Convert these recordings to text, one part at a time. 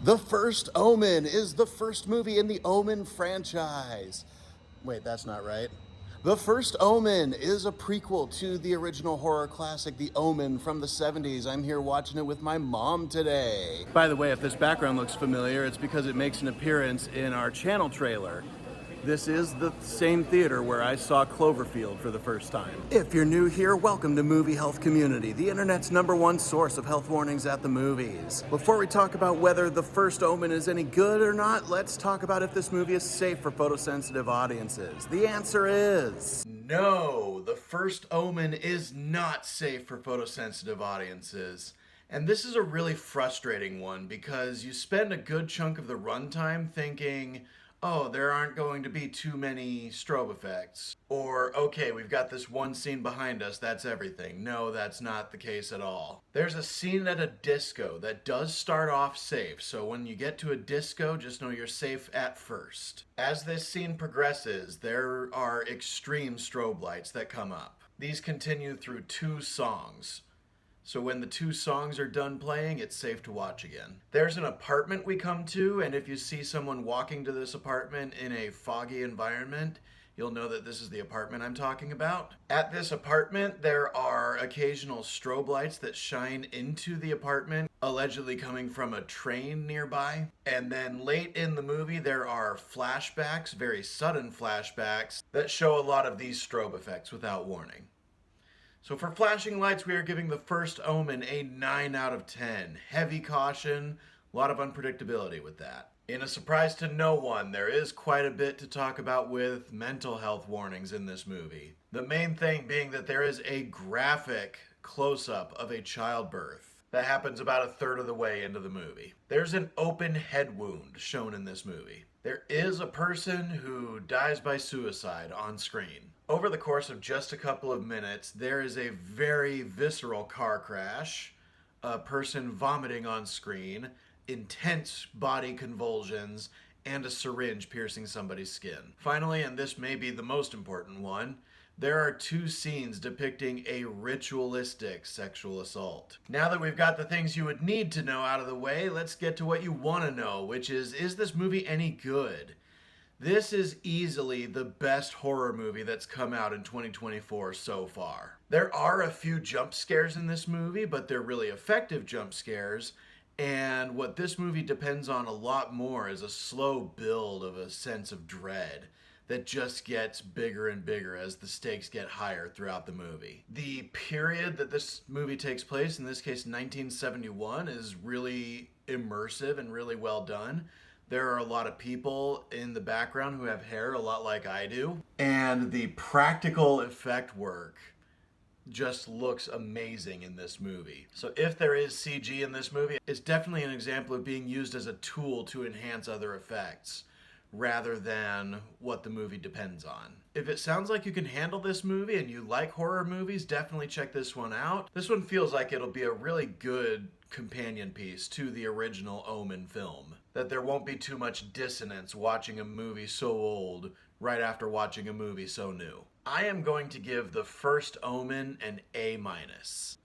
The First Omen is the first movie in the Omen franchise. Wait, that's not right. The First Omen is a prequel to the original horror classic, The Omen from the 70s. I'm here watching it with my mom today. By the way, if this background looks familiar, it's because it makes an appearance in our channel trailer. This is the same theater where I saw Cloverfield for the first time. If you're new here, welcome to Movie Health Community, the internet's #1 source of health warnings at the movies. Before we talk about whether The First Omen is any good or not, let's talk about if this movie is safe for photosensitive audiences. The answer is no, The First Omen is not safe for photosensitive audiences. And this is a really frustrating one because you spend a good chunk of the runtime thinking, oh, there aren't going to be too many strobe effects. Or, okay, we've got this one scene behind us, that's everything. No, that's not the case at all. There's a scene at a disco that does start off safe, so when you get to a disco, just know you're safe at first. As this scene progresses, there are extreme strobe lights that come up. These continue through 2 songs. So when the 2 songs are done playing, it's safe to watch again. There's an apartment we come to, and if you see someone walking to this apartment in a foggy environment, you'll know that this is the apartment I'm talking about. At this apartment, there are occasional strobe lights that shine into the apartment, allegedly coming from a train nearby. And then late in the movie, there are flashbacks, very sudden flashbacks, that show a lot of these strobe effects without warning. So for flashing lights, we are giving The First Omen a 9 out of 10. Heavy caution, a lot of unpredictability with that. In a surprise to no one, there is quite a bit to talk about with mental health warnings in this movie. The main thing being that there is a graphic close-up of a childbirth that happens about a third of the way into the movie. There's an open head wound shown in this movie. There is a person who dies by suicide on screen. Over the course of just a couple of minutes, there is a very visceral car crash, a person vomiting on screen, intense body convulsions, and a syringe piercing somebody's skin. Finally, and this may be the most important one, there are 2 scenes depicting a ritualistic sexual assault. Now that we've got the things you would need to know out of the way, let's get to what you want to know, which is this movie any good? This is easily the best horror movie that's come out in 2024 so far. There are a few jump scares in this movie, but they're really effective jump scares. And what this movie depends on a lot more is a slow build of a sense of dread that just gets bigger and bigger as the stakes get higher throughout the movie. The period that this movie takes place, in this case 1971, is really immersive and really well done. There are a lot of people in the background who have hair a lot like I do. And the practical effect work just looks amazing in this movie. So if there is CG in this movie, it's definitely an example of being used as a tool to enhance other effects rather than what the movie depends on. If it sounds like you can handle this movie and you like horror movies, definitely check this one out. This one feels like it'll be a really good companion piece to the original Omen film. That there won't be too much dissonance watching a movie so old right after watching a movie so new. I am going to give The First Omen an A-.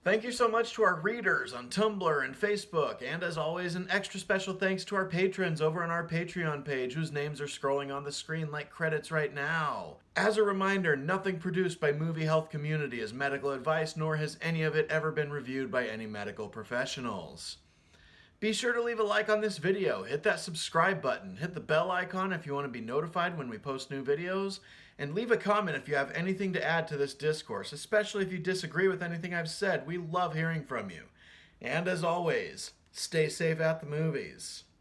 Thank you so much to our readers on Tumblr and Facebook, and as always, an extra special thanks to our patrons over on our Patreon page, whose names are scrolling on the screen like credits right now. As a reminder, nothing produced by Movie Health Community is medical advice, nor has any of it ever been reviewed by any medical professionals. Be sure to leave a like on this video, hit that subscribe button, hit the bell icon if you want to be notified when we post new videos, and leave a comment if you have anything to add to this discourse, especially if you disagree with anything I've said. We love hearing from you. And as always, stay safe at the movies.